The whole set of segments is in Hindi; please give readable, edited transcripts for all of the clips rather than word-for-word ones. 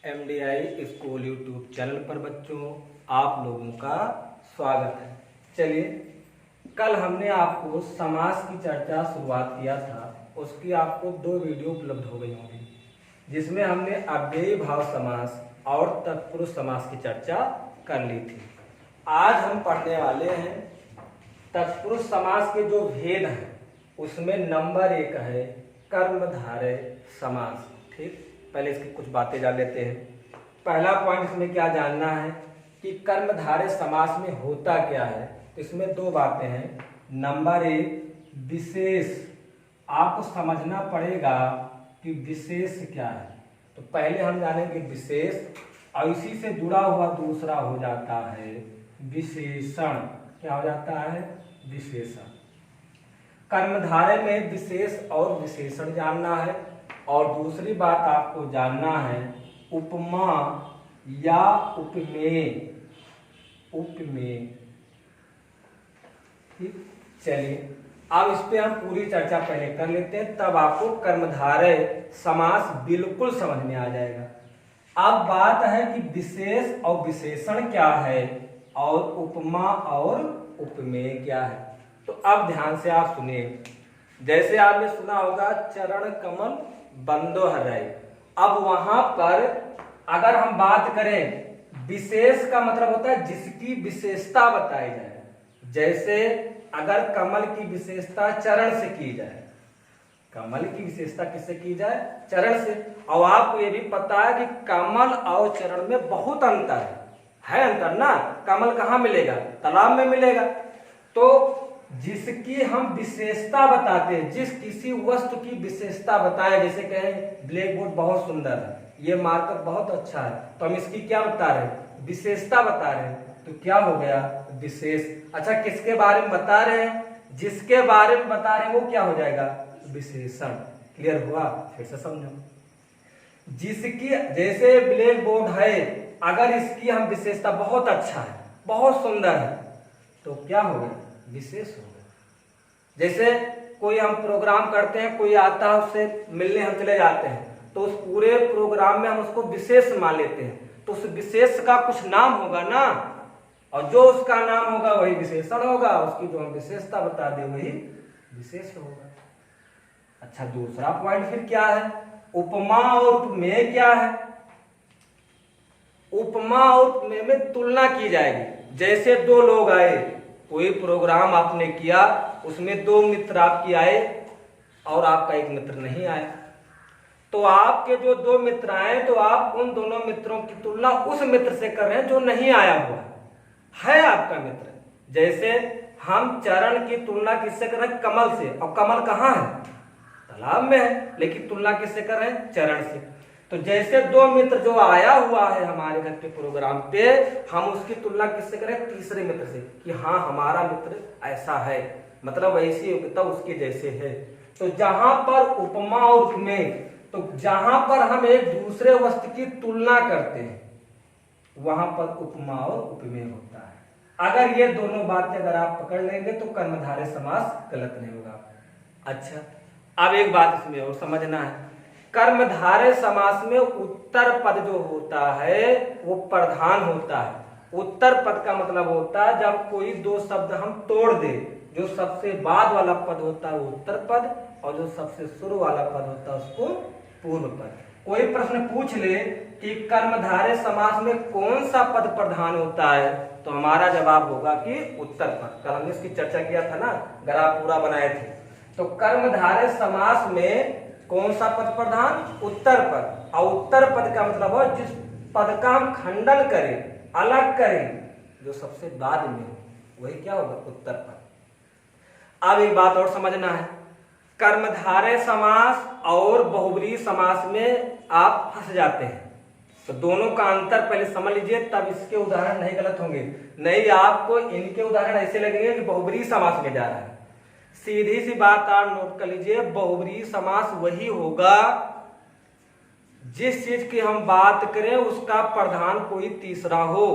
MDI स्कूल यूट्यूब चैनल पर बच्चों आप लोगों का स्वागत है। चलिए, कल हमने आपको समास की चर्चा शुरुआत किया था, उसकी आपको 2 वीडियो उपलब्ध हो गई होंगी, जिसमें हमने अव्ययी भाव समास और तत्पुरुष समास की चर्चा कर ली थी। आज हम पढ़ने वाले हैं तत्पुरुष समास के जो भेद हैं, उसमें नंबर 1 है कर्मधारय समास। ठीक, पहले इसकी कुछ बातें जान लेते हैं। पहला पॉइंट इसमें क्या जानना है कि कर्मधारय समास में होता क्या है। तो इसमें 2 बातें हैं। नंबर 1 विशेष, आपको समझना पड़ेगा कि विशेष क्या है। तो पहले हम जानेंगे विशेष, और इसी से जुड़ा हुआ दूसरा हो जाता है विशेषण। क्या हो जाता है? विशेषण। कर्मधारय में विशेष और विशेषण जानना है। और दूसरी बात आपको जानना है उपमा या उपमेय। उपमेय, ठीक। चलिए, अब इस पे हम पूरी चर्चा पहले कर लेते हैं, तब आपको कर्मधारय समास बिल्कुल समझ में आ जाएगा। अब बात है कि विशेष और विशेषण क्या है और उपमा और उपमेय क्या है। तो अब ध्यान से आप सुनिए। जैसे आपने सुना होगा चरण कमल बंदो हरै। अब वहां पर अगर हम बात करें, विशेष का मतलब होता है जिसकी विशेषता बताई जाए। जैसे अगर कमल की विशेषता चरण से की जाए, कमल की विशेषता किससे की जाए? चरण से। और आपको ये भी पता है कि कमल और चरण में बहुत अंतर है अंतर ना। कमल कहाँ मिलेगा? तालाब में मिलेगा। तो जिसकी हम विशेषता बताते हैं, जिस किसी वस्तु की विशेषता बताएं, जैसे कहें ब्लैक बोर्ड बहुत सुंदर है, ये मार्कर बहुत अच्छा है, तो हम इसकी क्या बता रहे हैं? विशेषता बता रहे हैं। तो क्या हो गया? विशेष। अच्छा, किसके बारे में बता रहे हैं? जिसके बारे में बता रहे हैं वो क्या हो जाएगा? विशेषण। क्लियर हुआ? फिर से समझो। जिसकी, जैसे ब्लैक बोर्ड है, अगर इसकी हम विशेषता बहुत अच्छा है, बहुत सुंदर है, तो क्या होगा? विशेष होगा। जैसे कोई हम प्रोग्राम करते हैं, कोई आता है, उससे मिलने हम चले जाते हैं, तो उस पूरे प्रोग्राम में हम उसको विशेष मान लेते हैं। तो उस विशेष का कुछ नाम होगा ना, और जो उसका नाम होगा वही विशेषण होगा, उसकी जो हम विशेषता बता दें वही विशेष होगा। अच्छा, दूसरा पॉइंट फिर क्या है? उपमा और उपमेय क्या है? उपमा और उपमेय में तुलना की जाएगी। जैसे 2 लोग आए, कोई प्रोग्राम आपने किया, उसमें 2 मित्र आपकी आए और आपका एक मित्र नहीं आया, तो आपके जो 2 मित्र आए, तो आप उन दोनों मित्रों की तुलना उस मित्र से कर रहे हैं जो नहीं आया हुआ है आपका मित्र। जैसे हम चरण की तुलना किससे कर रहे हैं? कमल से। और कमल कहाँ है? तालाब में है, लेकिन तुलना किससे कर रहे हैं? चरण से। तो जैसे 2 मित्र जो आया हुआ है हमारे घर के प्रोग्राम पे, हम उसकी तुलना किससे करें? तीसरे मित्र से, कि हाँ हमारा मित्र ऐसा है, मतलब ऐसी योग्यता उसके जैसे है। तो जहां पर उपमा और उपमेय, तो जहां पर हम एक दूसरे वस्तु की तुलना करते हैं, वहां पर उपमा और उपमेय होता है। अगर ये दोनों बातें अगर आप पकड़ लेंगे तो कर्मधारय समास गलत नहीं होगा। अच्छा, अब एक बात इसमें और समझना है। कर्मधारय समास में उत्तर पद जो होता है वो प्रधान होता है। उत्तर पद का मतलब होता है जब कोई 2 शब्द हम तोड़ दे, जो सबसे बाद वाला पद होता है वो उत्तर पद, और जो सबसे शुरू वाला पद होता है उसको पूर्व पद। कोई प्रश्न पूछ ले कि कर्मधारय समास में कौन सा पद प्रधान होता है, तो हमारा जवाब होगा कि उत्तर पद। कल हमने इसकी चर्चा किया था ना, ग्राफ पूरा बनाए थे। तो कर्मधारय समास में कौन सा पद प्रधान? उत्तर पद। और उत्तर पद का मतलब है जिस पद का हम खंडन करें, अलग करें, जो सबसे बाद में हो, वही क्या होगा? उत्तर पद। अब एक बात और समझना है, कर्मधारय समास और बहुब्रीहि समास में आप फंस जाते हैं। तो दोनों का अंतर पहले समझ लीजिए, तब इसके उदाहरण नहीं गलत होंगे। नहीं, आपको इनके उदाहरण ऐसे लगेंगे कि बहुब्रीहि समास में जा रहा है। सीधी सी बात आप नोट कर लीजिए, बहुब्रीहि समास वही होगा जिस चीज की हम बात करें उसका प्रधान कोई तीसरा हो।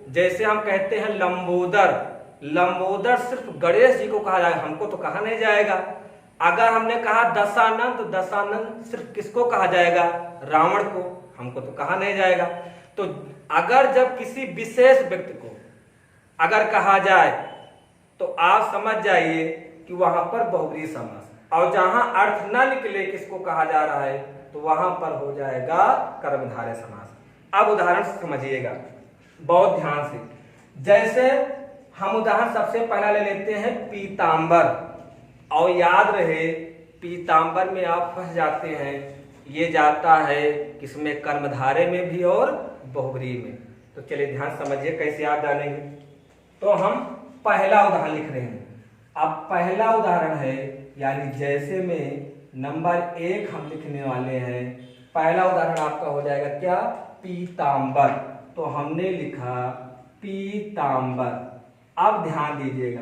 जैसे हम कहते हैं लंबोदर, लंबोदर सिर्फ गणेश जी को कहा जाएगा, हमको तो कहा नहीं जाएगा। अगर हमने कहा दशानन, तो दशानन सिर्फ किसको कहा जाएगा? रावण को। हमको तो कहा नहीं जाएगा। तो अगर जब किसी विशेष व्यक्ति को अगर कहा जाए तो आप समझ जाइए कि वहां पर बहुब्रीहि समास, और जहां अर्थ न निकले किसको कहा जा रहा है तो वहां पर हो जाएगा कर्मधारय समास। अब उदाहरण समझिएगा बहुत ध्यान से। जैसे हम उदाहरण सबसे पहला ले लेते हैं पीतांबर, और याद रहे पीतांबर में आप फंस जाते हैं, ये जाता है किसमें, कर्मधारय में भी और बहुब्रीहि में। तो चलिए ध्यान समझिए कैसे आप जानेंगे। तो हम पहला उदाहरण लिख रहे हैं। अब पहला उदाहरण है यानी जैसे में नंबर 1 हम लिखने वाले हैं। पहला उदाहरण आपका हो जाएगा क्या, पीतांबर। तो हमने लिखा पीतांबर। अब ध्यान दीजिएगा,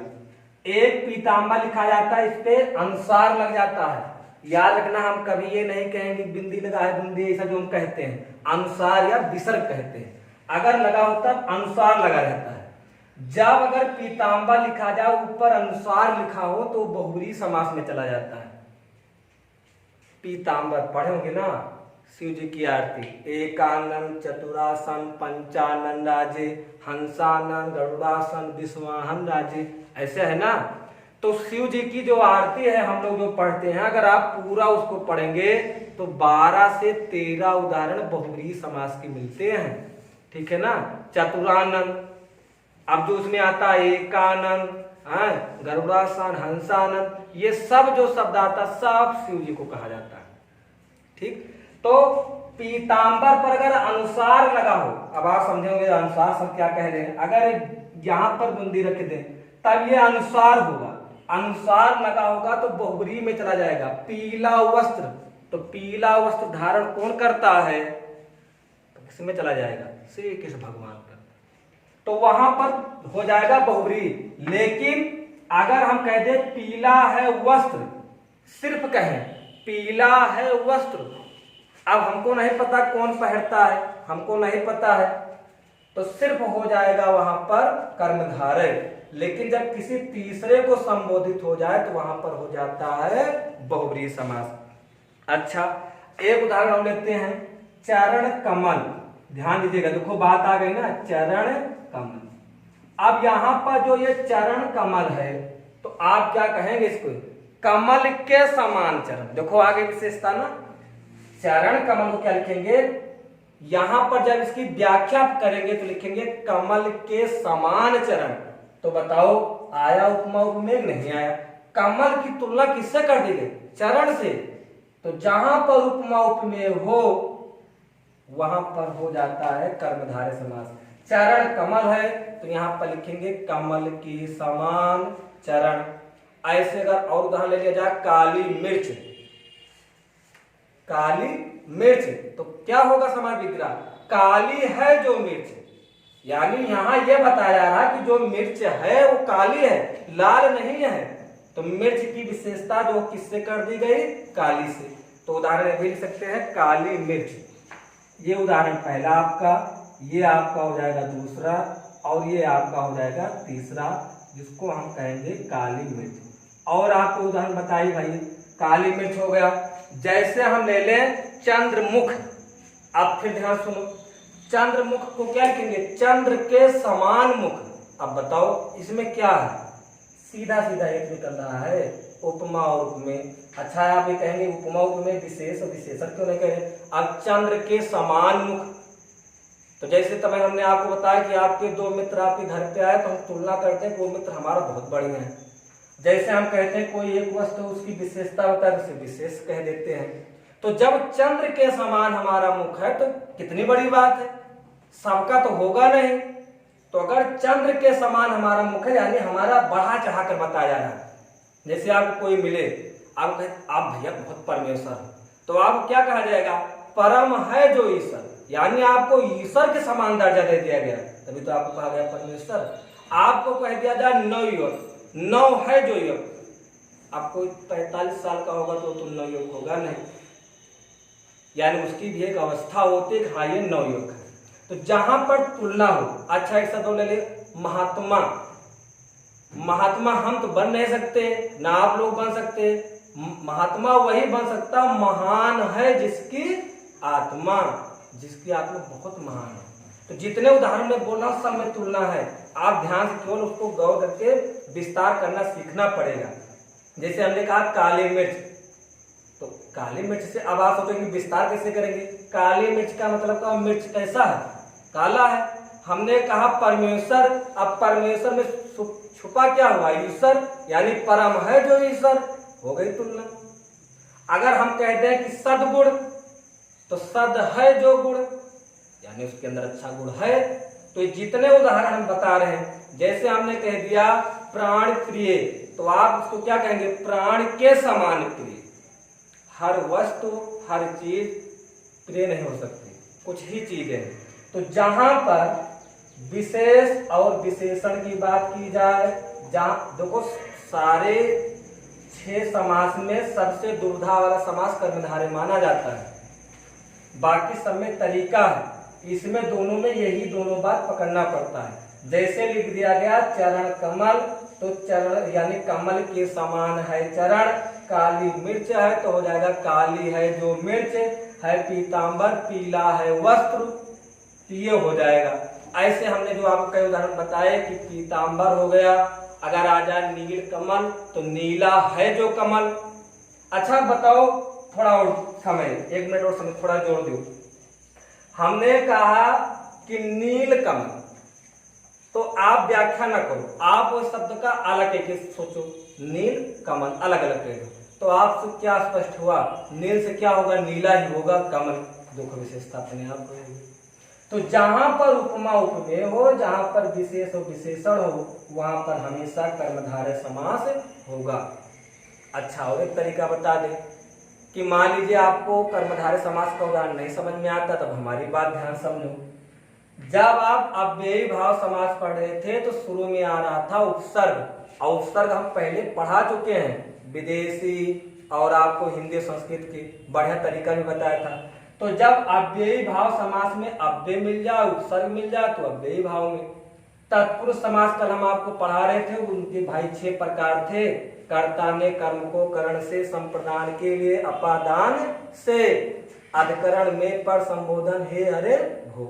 एक पीतांबर लिखा जाता है, इस पे अनुसार लग जाता है। याद रखना, हम कभी ये नहीं कहेंगे बिंदी लगा है, बिंदी ऐसा जो हम कहते हैं अनुसार या विसर्ग कहते हैं, अगर लगा होता अनुसार लगा रहता है। जब अगर पीतांबर लिखा जाए ऊपर अनुसार लिखा हो तो बहुब्रीहि समास में चला जाता है। पीतांबर पढ़े होंगे ना, शिव जी की आरती, एकानन चतुरासन पंचानन राजे हंसानन गरुड़ासन विश्वाहन राजे, ऐसे है ना। तो शिव जी की जो आरती है हम लोग जो पढ़ते हैं, अगर आप पूरा उसको पढ़ेंगे तो 12 से 13 उदाहरण बहुब्रीहि समास के मिलते हैं, ठीक है ना। चतुरानन, अब जो उसमें आता है एकानन, गरुड़ासन, हंसानन, ये सब जो शब्द आता सब शिव जी को कहा जाता है, ठीक। तो पीतांबर पर अगर अनुसार लगा हो, अब आप समझेंगे अनुसार सब क्या कह रहे हैं, अगर यहां पर बूंदी रख दें तब ये अनुसार होगा, अनुसार लगा होगा तो बहुब्रीहि में चला जाएगा। पीला वस्त्र, तो पीला वस्त्र धारण कौन करता है, तो किसमें चला जाएगा, श्री कृष्ण भगवान का, तो वहां पर हो जाएगा बहुब्रीहि। लेकिन अगर हम कह दें पीला है वस्त्र, सिर्फ कहें पीला है वस्त्र, अब हमको नहीं पता कौन पहनता है, हमको नहीं पता है, तो सिर्फ हो जाएगा वहां पर कर्मधारय। लेकिन जब किसी तीसरे को संबोधित हो जाए तो वहां पर हो जाता है बहुब्रीहि समास। अच्छा, एक उदाहरण हम लेते हैं, चरण कमल। ध्यान दीजिएगा, देखो बात आ गई ना, चरण कमल। अब यहां पर जो ये चरण कमल है तो आप क्या कहेंगे इसको, कमल के समान चरण। देखो आगे विशेषता ना, चरण कमल को क्या लिखेंगे, यहां पर जब इसकी व्याख्या करेंगे तो लिखेंगे कमल के समान चरण। तो बताओ आया उपमा उपमेय, नहीं आया। कमल की तुलना किससे कर दी गई, चरण से। तो जहां पर उपमा उपमेय हो वहां पर हो जाता है कर्मधारय समास। चरण कमल है तो यहां पर लिखेंगे कमल की समान चरण। ऐसे अगर और उदाहरण ले लिया जाए, काली मिर्च, काली मिर्च, तो क्या होगा समास विग्रह, काली है जो मिर्च, यानी यहां यह बताया जा रहा है कि जो मिर्च है वो काली है, लाल नहीं है। तो मिर्च की विशेषता जो किससे कर दी गई, काली से। तो उदाहरण भी लिख सकते हैं काली मिर्च। ये उदाहरण पहला आपका, ये आपका हो जाएगा दूसरा, और ये आपका हो जाएगा तीसरा, जिसको हम कहेंगे काली मिर्च। और आपको उदाहरण बताइए भाई, काली मिर्च हो गया। जैसे हम ले लें चंद्रमुख, अब फिर ध्यान सुनो, चंद्रमुख को क्या लिखेंगे, चंद्र के समान मुख। अब बताओ इसमें क्या है, सीधा सीधा एक निकल रहा है, उपमा और उपमेय। अच्छा आप ये कहेंगे उपमा उपमेय विशेष और विशेषण क्यों नहीं कहे। अब चंद्र के समान मुख, तो जैसे तब हमने आपको बताया कि आपके 2 मित्र आपके घर पे आए तो हम तुलना करते हैं, वो मित्र हमारा बहुत बढ़िया है। जैसे हम कहते हैं कोई एक वस्तु उसकी विशेषता होता है उसे विशेष कह देते हैं। तो जब चंद्र के समान हमारा मुख है तो कितनी बड़ी बात है, सबका तो होगा नहीं। तो अगर चंद्र के समान हमारा मुख है यानी हमारा बढ़ा चढ़ा कर बताया जा रहा है। जैसे आपको कोई मिले, आप कहें आप भैया बहुत परमेश्वर है, तो आप क्या कहा जाएगा, परम है जो ईश्वर, यानी आपको ईश्वर के समान दर्जा दे दिया गया, तभी तो आपको कहा गया परमेश्वर। आपको कह दिया जाए नवयुवक, नव है जो युवक, आपको 45 साल का होगा तो तुम नवयुवक होगा नहीं, यानी उसकी भी एक अवस्था होती है, हाँ ये नवयुवक है। तो जहां पर तुलना हो, अच्छा एक शब्द ले ले, महात्मा। महात्मा हम तो बन नहीं सकते, ना आप लोग बन सकते, महात्मा वही बन सकता महान है जिसकी आत्मा। जिसकी आत्मा बहुत महान है। तो जितने उदाहरण में बोला सब में तुलना है, आप ध्यान से केवल उसको गौर करके विस्तार करना सीखना पड़ेगा। जैसे हमने कहा काली मिर्च, तो काली मिर्च से अब आप सोचेंगे विस्तार कैसे करेंगे। काली मिर्च का मतलब क्या, मिर्च कैसा है, काला है। हमने कहा परमेश्वर, अब परमेश्वर में छुपा क्या हुआ, ईश्वर, यानी परम है जो ईश्वर, हो गई तुलना। अगर हम कहते हैं कि सद्गुण, तो सद है जो गुण, यानी उसके अंदर अच्छा गुण है। तो जितने उदाहरण हम बता रहे हैं, जैसे हमने कह दिया प्राण प्रिय, तो आप उसको क्या कहेंगे, प्राण के समान प्रिय। हर वस्तु हर चीज प्रिय नहीं हो सकती, कुछ ही चीजें हैं। तो जहां पर विशेष और विशेषण की बात की जाए, जहां देखो सारे 6 समास में सबसे दुविधा वाला समास कर्मधारय माना जाता है, बाकी सब में तरीका है, इसमें दोनों में यही दोनों बात पकड़ना पड़ता है। जैसे लिख दिया गया चरण कमल, तो चरण यानी कमल के समान है चरण, काली मिर्च है तो हो जाएगा काली है जो मिर्च है, पीतांबर पीला है वस्त्र, तो ये हो जाएगा। ऐसे हमने जो आपको कई उदाहरण बताए कि पीतांबर हो गया, अगर आ जाए नील कमल तो नीला है जो कमल। अच्छा बताओ, थोड़ा और समय, 1 मिनट और समय थोड़ा जोड़ दो। हमने कहा कि नील कमल, तो आप व्याख्या न करो, आप उस शब्द का अलग एक सोचो, नील कमल अलग अलग कह दो, तो आपसे क्या स्पष्ट हुआ, नील से क्या होगा, नीला ही होगा, कमल दुख विशेषता अपने आप होगी। तो जहां पर उपमा उपमेय हो, जहां पर विशेष और विशेषण हो, वहां पर हमेशा कर्मधारय समास होगा। अच्छा, और एक तरीका बता दे कि मान लीजिए आपको कर्मधारय समास का उदाहरण नहीं समझ में आता, तब हमारी बात ध्यान समझो। जब आप अव्ययी भाव समास पढ़ रहे थे तो शुरू में आ रहा था उपसर्ग, और उपसर्ग हम पहले पढ़ा चुके हैं, विदेशी और आपको हिंदी संस्कृत की बढ़िया तरीका भी बताया था। तो जब अव्ययी भाव समास में अव्यय मिल जाए, उपसर्ग मिल जाए, तो अव्ययी भाव में। तत्पुरुष समास कल हम आपको पढ़ा रहे थे, उनके भाई 6 प्रकार थे। कर्ता ने कर्म को करण से, संप्रदान के लिए अपादान से, अधिकरण में पर संबोधन हे अरे भो,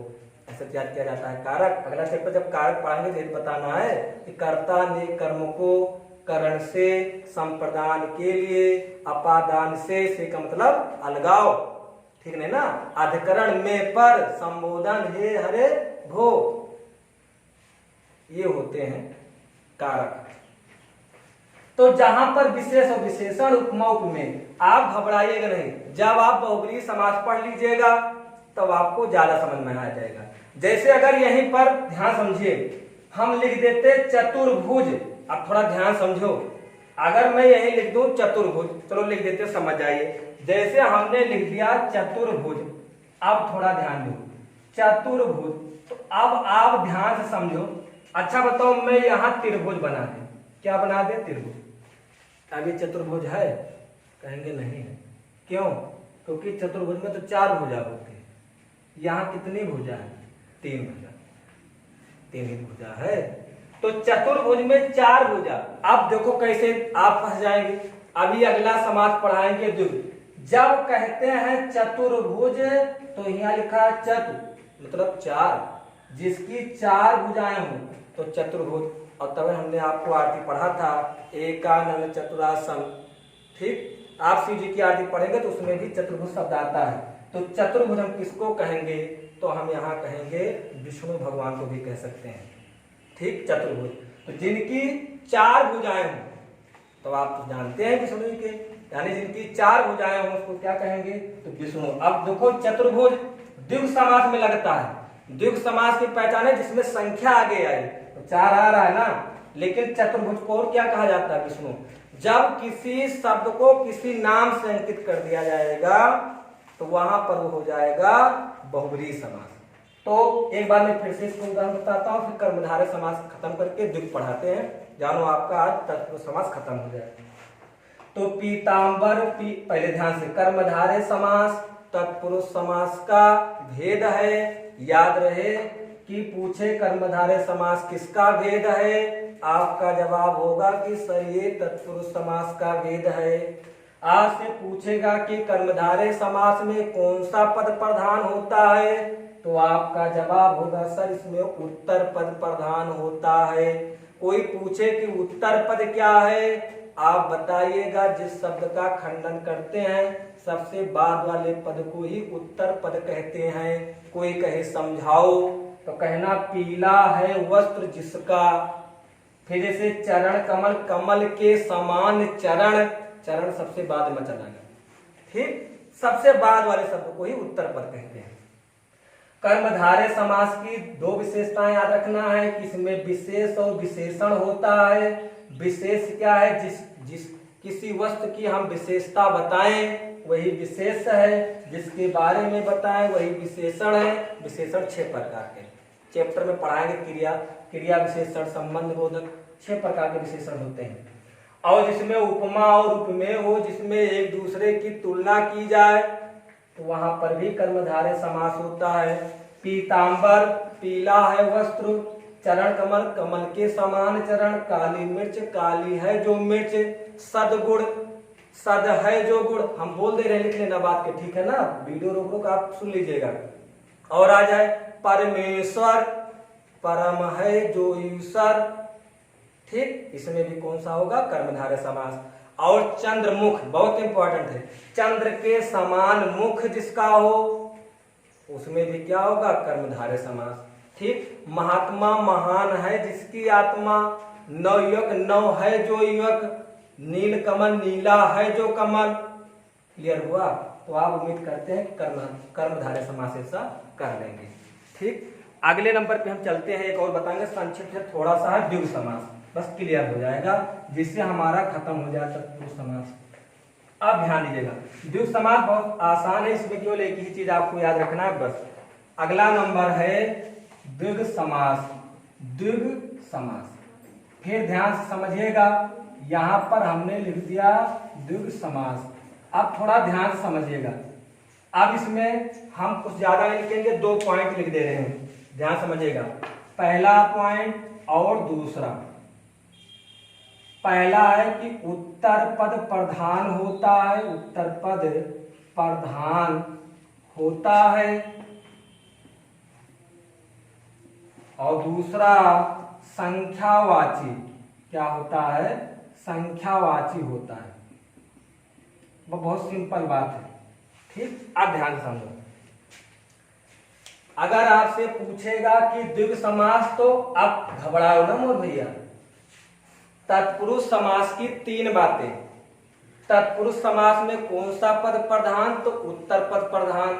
ऐसे याद किया जाता है। कारक, अगला चैप्टर जब कारक पढ़ाएंगे तो बताना है कि कर्ता ने कर्म को करण से, संप्रदान के लिए, अपादान से का मतलब अलगाव, ठीक नहीं ना, अधिकरण में पर संबोधन हे हरे भो, ये होते हैं कारक। तो जहां पर विशेष और विशेषण उपमा उपमेय, आप घबराइएगा नहीं, जब आप बहुब्रीहि समास पढ़ लीजिएगा तब आपको ज्यादा समझ में आ जाएगा। जैसे अगर यहीं पर ध्यान समझिए, हम लिख देते चतुर्भुज, अब थोड़ा ध्यान समझो, अगर मैं यही लिख दूं चतुर्भुज, चलो लिख देते समझ आइए। जैसे हमने लिख दिया चतुर्भुज, अब थोड़ा ध्यान दो, चतुर्भुज, तो अब आप ध्यान से समझो। अच्छा बताओ, मैं यहां त्रिभुज बना दे, क्या बना दे, त्रिभुज, अब ये चतुर्भुज है, कहेंगे नहीं है। क्यों? क्योंकि चतुर्भुज में तो 4 भुजा होती है, यहाँ कितनी भुजा है, 3 भुजा, 3 ही भुजा है। तो चतुर्भुज में 4 भुजा। अब देखो कैसे आप फंस जाएंगे, अभी अगला समास पढ़ाएंगे द्विगु। जब कहते हैं चतुर्भुज तो यहाँ लिखा है चतु मतलब 4, जिसकी 4 भुजाएं हो तो चतुर्भुज। और तब हमने आपको आरती पढ़ा था एकानन चतुरासन, ठीक, आप शिव जी की आरती पढ़ेंगे तो उसमें भी चतुर्भुज शब्द आता है। तो चतुर्भुज हम किसको कहेंगे, तो हम यहाँ कहेंगे विष्णु भगवान को भी कह सकते हैं, ठीक, चतुर्भुज। तो जिनकी 4 भुजाएं हो, तो आप तो जानते हैं विष्णु जी के, यानी जिनकी 4 भुजाएं हो उसको क्या कहेंगे, तो विष्णु। अब देखो चतुर्भुज द्विगु समास में लगता है, द्विगु समास की पहचान है जिसमें संख्या आगे आई, तो 4 आ रहा है ना, लेकिन चतुर्भुज को और क्या कहा जाता है, विष्णु। जब किसी शब्द को किसी नाम से अंकित कर दिया जाएगा तो वहां पर वो हो जाएगा बहुब्रीहि समास। तो एक बार मैं फिर से इसको उदाहरण बताता हूँ, फिर कर्मधारय समास खत्म करके द्विगु पढ़ाते हैं, जानो आपका आज तत्पुरुष समास खत्म हो जाए। तो पीतांबर, पहले ध्यान से, कर्मधारय समास तत्पुरुष समास का भेद है। याद रहे कि पूछे कर्मधारय समास किसका भेद है, आपका जवाब होगा कि सर ये तत्पुरुष समास का भेद है। आपसे पूछेगा कि कर्मधारय समास में कौन सा पद प्रधान होता है, तो आपका जवाब होगा सर इसमें उत्तर पद प्रधान होता है। कोई पूछे कि उत्तर पद क्या है, आप बताइएगा जिस शब्द का खंडन करते हैं सबसे बाद वाले पद को ही उत्तर पद कहते हैं। कोई कहे समझाओ तो कहना पीला है वस्त्र जिसका, फिर जैसे चरण कमल, कमल के समान चरण, चरण सबसे बाद में चला गया, ठीक, सबसे बाद वाले शब्द को ही उत्तर पद कहते हैं। कर्मधारय समास की दो विशेषताएं याद रखना है कि इसमें विशेष और विशेषण होता है। विशेष क्या है, जिस किसी वस्तु की हम विशेषता बताएं वही विशेष है, जिसके बारे में बताएं वही विशेषण है। विशेषण 6 प्रकार के चैप्टर में पढ़ाएंगे, क्रिया विशेषण, संबंध बोधक, 6 प्रकार के विशेषण होते हैं। और जिसमें उपमा और उपमेय हो, जिसमें एक दूसरे की तुलना की जाए, तो वहां पर भी कर्मधारय समास होता है। पीतांबर पीला है वस्त्र, चरण कमल, कमल के समान चरण, काली मिर्च काली है जो मिर्च, सदगुण सद है जो गुण, हम बोल दे रहे हैं, लिख लेना बात के, ठीक है ना, वीडियो रोक रोक आप सुन लीजिएगा। और आ जाए परमेश्वर, परम है जो ईश्वर, ठीक, इसमें भी कौन सा होगा, कर्मधारय समास। और चंद्रमुख बहुत इंपॉर्टेंट है, चंद्र के समान मुख जिसका हो उसमें भी क्या होगा, कर्मधारय समास, ठीक। महात्मा महान है जिसकी आत्मा, नवयुवक नव है जो युवक, नील कमल नीला है जो कमल। क्लियर हुआ? तो आप उम्मीद करते हैं कर्मधारय समास ऐसा कर लेंगे, ठीक। अगले नंबर पे हम चलते हैं, एक और बताएंगे संक्षिप्त से थोड़ा सा है, द्विगु समास, बस क्लियर हो जाएगा, जिससे हमारा खत्म हो जाए तत्पुरुष समास। अब ध्यान दीजिएगा, द्विगु समास बहुत आसान है, इसमें केवल एक ही चीज आपको याद रखना है बस। अगला नंबर है द्विगु समास, द्विगु समास। फिर ध्यान से समझिएगा, यहां पर हमने लिख दिया द्विगु समास। अब थोड़ा ध्यान से समझिएगा, अब इसमें हम कुछ ज्यादा नहीं लिखेंगे, 2 पॉइंट लिख दे रहे हैं, ध्यान समझिएगा। पहला पॉइंट और दूसरा, पहला है कि उत्तर पद प्रधान होता है, उत्तर पद प्रधान होता है। और दूसरा संख्यावाची क्या होता है, संख्यावाची होता है। वो बहुत सिंपल बात है, ठीक। अब ध्यान से समझो, अगर आपसे पूछेगा कि द्विगु समास, तो आप घबराओ ना मोर भैया। तत्पुरुष समास की 3 बातें, तत्पुरुष समास में कौन सा पद प्रधान, तो उत्तर पद प्रधान।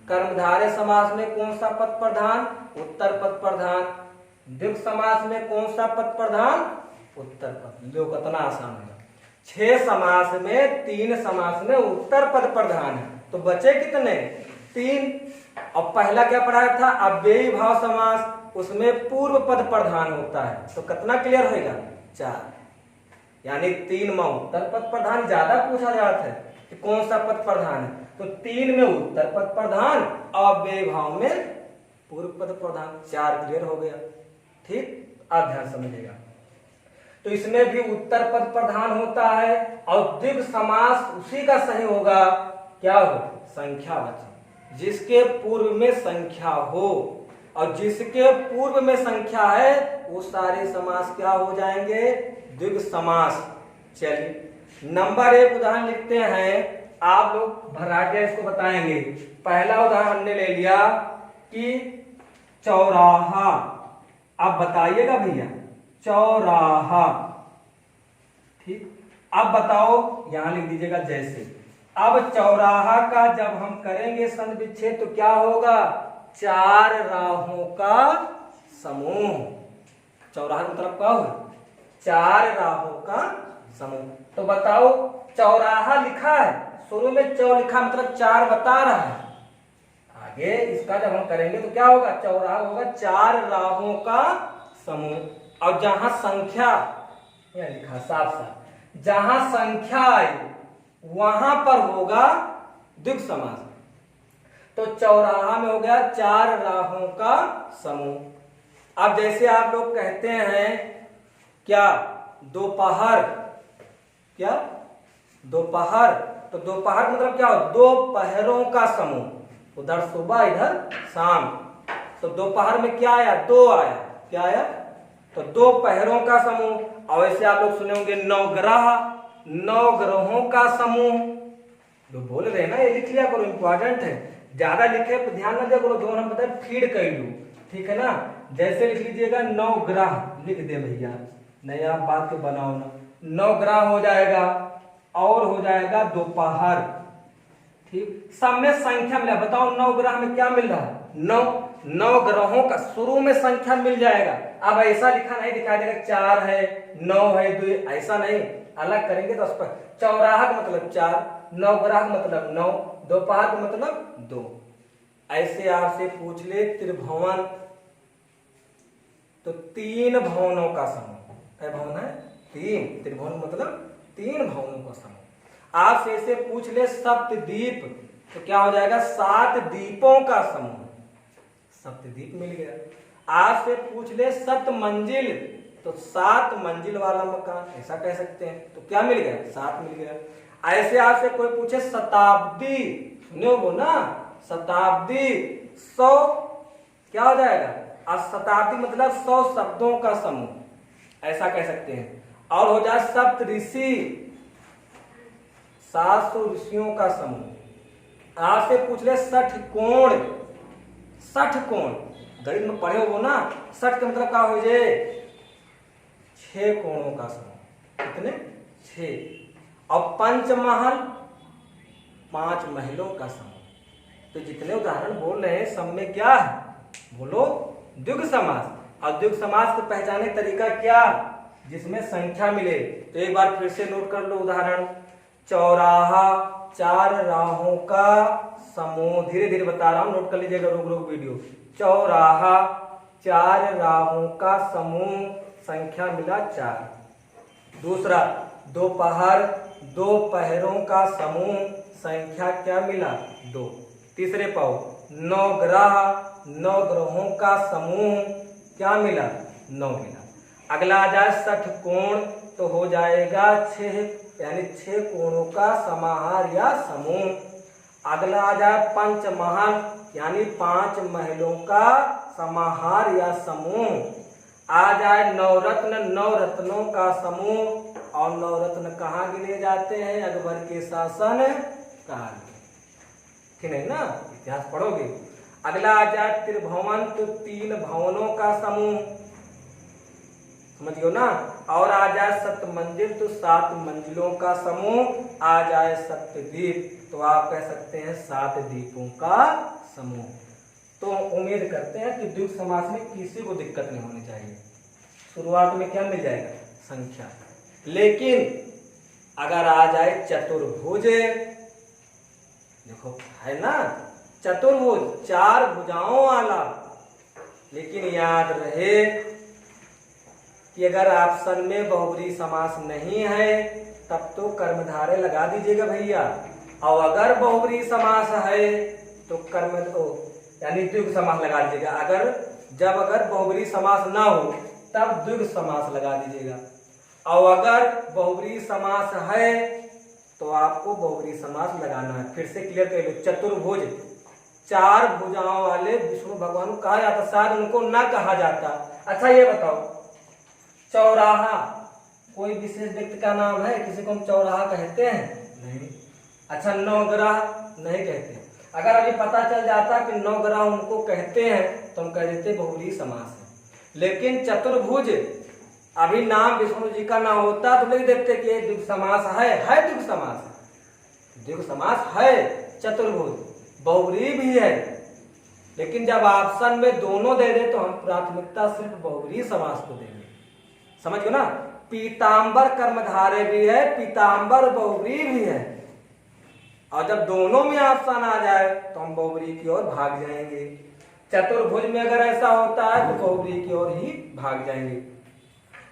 कर्मधारय समास में कौन सा पद प्रधान, उत्तर पद प्रधान। द्विगु समास में कौन सा पद प्रधान, उत्तर पद। लो कितना आसान है। 6 समास में 3 समास में उत्तर पद प्रधान है, तो बचे कितने, 3। और पहला क्या पढ़ाया था, अव्ययी भाव समास, उसमें पूर्व पद प्रधान होता है, तो कितना क्लियर होगा, 4। यानी 3 में उत्तर पद प्रधान, ज्यादा पूछा जाता है कि कौन सा पद प्रधान है, तो 3 में उत्तर पद प्रधान, अव्ययी भाव में पूर्व पद प्रधान, 4 क्लियर हो गया, ठीक। अब ध्यान समझिएगा, तो इसमें भी उत्तर पद प्रधान होता है। और द्विगु समास उसी का सही होगा, क्या हो, संख्यावाची, जिसके पूर्व में संख्या हो, और जिसके पूर्व में संख्या है वो सारे समास क्या हो जाएंगे, द्विगु समास। चलिए नंबर 1 उदाहरण लिखते हैं, आप लोग भराटिया इसको बताएंगे। पहला उदाहरण हमने ले लिया कि चौराहा, आप बताइएगा भैया, चौराहा, ठीक। अब बताओ, यहां लिख दीजिएगा जैसे। अब चौराहा का जब हम करेंगे संधि विच्छेद तो क्या होगा, 4 राहों का समूह। चौराहा मतलब क्या होगा, 4 राहों का समूह। तो बताओ, चौराहा लिखा है, शुरू में चौ लिखा मतलब 4 बता रहा है, आगे इसका जब हम करेंगे तो क्या होगा, चौराहा होगा 4 राहों का समूह। और जहां संख्या, यह लिखा साफ साफ, जहां संख्या आई वहां पर होगा द्विगु समास। तो चौराहा में हो गया 4 राहों का समूह। अब जैसे आप लोग कहते हैं क्या, दोपहर, क्या दोपहर, तो दोपहर मतलब क्या हो, दो पहरों का समूह, उधर सुबह इधर शाम। तो दोपहर में क्या आया, दो आया, क्या आया, तो दो पहरों का समूह। और ऐसे आप लोग सुने होंगे नवग्रह, नौ ग्रहों का समूह। जो बोल रहे हैं ना ये लिख लिया करो, इंपॉर्टेंट है। ज्यादा लिखे तो ध्यान न दिया करो, जो हम बताए फीड कर लू, ठीक है ना। जैसे लिख लीजिएगा नौ ग्रह, लिख दे भैया, नहीं आप बात के बनाओ ना। नौ ग्रह हो जाएगा और हो जाएगा दोपहर, ठीक। सब में संख्या मिला, बताओ नौ ग्रह में क्या मिल रहा है, नौ। नौ ग्रहों का शुरू में संख्या मिल जाएगा। अब ऐसा लिखा नहीं दिखाई देगा चार है, नौ है, दो, ऐसा नहीं, अलग करेंगे तो उस पर चौराहा का मतलब चार, नौ ग्रह मतलब नौ, दोपहर का मतलब दो। ऐसे आपसे पूछ ले त्रिभुवन, तो तीन भवनों का समूह, क्या भवन है, तीन, त्रिभुवन मतलब तीन भवनों का समूह। आपसे ऐसे पूछ ले सप्तद्वीप, तो क्या हो जाएगा, सात द्वीपों का समूह, सप्तद्वीप मिल गया। आपसे पूछ ले सप्तमंजिल, तो सात मंजिल वाला मकान, ऐसा कह सकते हैं, तो क्या मिल गया, सात मिल गया। ऐसे आपसे कोई पूछे शताब्दी, सुने हो ना, शताब्दी, 100 क्या हो जाएगा, और शताब्दी मतलब 100 शब्दों का समूह, ऐसा कह सकते हैं। और हो जाए सप्त ऋषि, 700 ऋषियों का समूह। आपसे पूछ ले 60 कोण, 60 कोण गणित में पढ़े हो ना, 60 का मतलब क्या हो जाए, 6 कोणों का समूह, कितने, 6। और पंचमहल, 5 महलों का समूह। तो जितने उदाहरण बोल रहे हैं सब में क्या है, बोलो, द्विगु समास। और द्विगु समास को पहचाने तरीका क्या, जिसमें संख्या मिले। तो एक बार फिर से नोट कर लो उदाहरण, चौराहा, 4 राहों का समूह, धीरे धीरे बता रहा हूं, नोट कर लीजिएगा, रोक रोक वीडियो। चौराहा, 4 राहों का समूह, संख्या मिला 4। दूसरा दोपहर, 2 पहरों का समूह, संख्या क्या मिला, 2। तीसरे पाओ नवग्रह, 9 ग्रहों का समूह, क्या मिला, 9 मिला। अगला आ जाए 60 कोण, तो हो जाएगा 6, यानी 6 कोणों का समाहार या समूह। अगला आ जाए पंचमहल, यानी 5 महलों का समाहार या समूह। आ जाए नवरत्न, 9 रत्नों का समूह। और नवरत्न कहाँ गिने जाते हैं, अकबर के शासन काल में, ठीक है ना, इतिहास पढ़ोगे। अगला आ जाए त्रिभुवन, तो 3 भवनों का समूह, समझियो ना। और आ जाए सप्तमंजिल, तो 7 मंजिलों का समूह। आ जाए सप्तद्वीप, तो आप कह सकते हैं 7 द्वीपों का समूह। तो उम्मीद करते हैं कि द्विगु समास में किसी को दिक्कत नहीं होनी चाहिए। शुरुआत में क्या मिल जाएगा, संख्या। लेकिन अगर आ जाए चतुर्भुज, देखो है ना, चतुर्भुज, 4 भुजाओं वाला। लेकिन याद रहे कि अगर ऑप्शन में बहुब्रीहि समास नहीं है तब तो कर्मधारय लगा दीजिएगा भैया। और अगर बहुब्रीहि समास है तो कर्म यानी द्विगु समास लगा दीजिएगा। अगर बहुब्रीहि समास ना हो तब द्विगु समास लगा दीजिएगा। और अगर बहुब्रीहि समास है तो आपको बहुब्रीहि समास लगाना है। फिर से क्लियर कर लो, चतुर्भुज, 4 भुजाओं वाले विष्णु भगवान को कहा जाता, शायद उनको ना कहा जाता। अच्छा ये बताओ, चौराहा कोई विशेष व्यक्ति का नाम है, किसी को हम चौराहा कहते हैं, नहीं। अच्छा नवग्रह, नहीं कहते। अगर अभी पता चल जाता कि नवग्रह उनको कहते हैं तो हम कह देते बहुब्रीहि समास है। लेकिन चतुर्भुज, अभी नाम विष्णु जी का ना होता तो लिख देते कि द्विगु समास है द्विगु समास, द्विगु समास है। चतुर्भुज बहुब्रीहि भी है, लेकिन जब ऑप्शन में दोनों दे दे तो हम प्राथमिकता सिर्फ बहुब्रीहि समास को देंगे, समझ गए ना। पीतांबर कर्मधारय भी है, पीतांबर बहुब्रीहि भी है। और जब दोनों में ऑप्शन आ जाए तो हम बहुब्रीहि की ओर भाग जाएंगे। चतुर्भुज में अगर ऐसा होता है तो बहुब्रीहि की ओर ही भाग जाएंगे।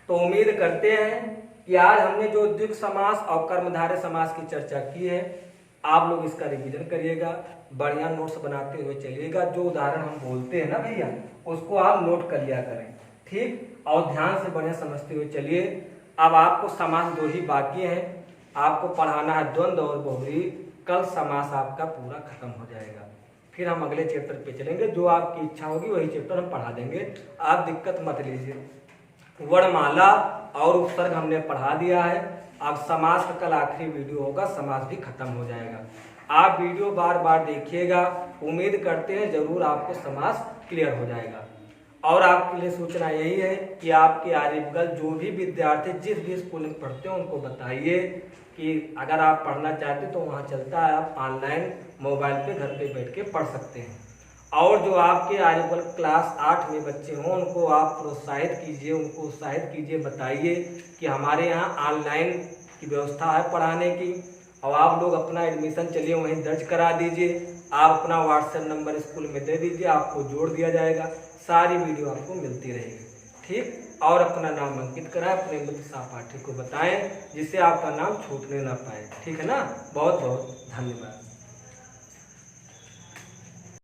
तो उम्मीद करते हैं कि आज हमने जो द्विगु समास और कर्मधारय समास की चर्चा की है, आप लोग इसका रिवीजन करिएगा, बढ़िया नोट्स बनाते हुए चलिएगा। जो उदाहरण हम बोलते हैं ना भैया, उसको आप नोट कर लिया करें, ठीक। और ध्यान से बढ़िया समझते हुए चलिए। अब आपको समास 2 ही बाकी हैं, आपको पढ़ाना है द्वंद्व और बहुव्रीहि, कल समास आपका पूरा खत्म हो जाएगा। फिर हम अगले चैप्टर पे चलेंगे, जो आपकी इच्छा होगी वही चैप्टर हम पढ़ा देंगे, आप दिक्कत मत लीजिए। वर्णमाला और उपसर्ग हमने पढ़ा दिया है। अब समास का कल आखिरी वीडियो होगा, समास भी खत्म हो जाएगा। आप वीडियो बार बार देखिएगा, उम्मीद करते हैं जरूर आपको समास क्लियर हो जाएगा। और आपके लिए सूचना यही है कि आपके आर्यभगल जो भी विद्यार्थी जिस भी स्कूल में पढ़ते हो उनको बताइए कि अगर आप पढ़ना चाहते तो वहाँ चलता है, आप ऑनलाइन मोबाइल पे घर पे बैठ के पढ़ सकते हैं। और जो आपके आर्यभगल क्लास 8 में बच्चे हों उनको आप प्रोत्साहित कीजिए, उनको उत्साहित कीजिए, बताइए कि हमारे यहाँ ऑनलाइन की व्यवस्था है पढ़ाने की, और आप लोग अपना एडमिशन चलिए वहीं दर्ज करा दीजिए। आप अपना व्हाट्सएप नंबर स्कूल में दे दीजिए, आपको जोड़ दिया जाएगा, सारी वीडियो आपको मिलती रहेगी। ठीक, और अपना नाम अंकित कराएं, अपने मित्र सहपाठी को बताएं जिससे आपका नाम छूटने ना पाए। ठीक है ना, बहुत बहुत धन्यवाद।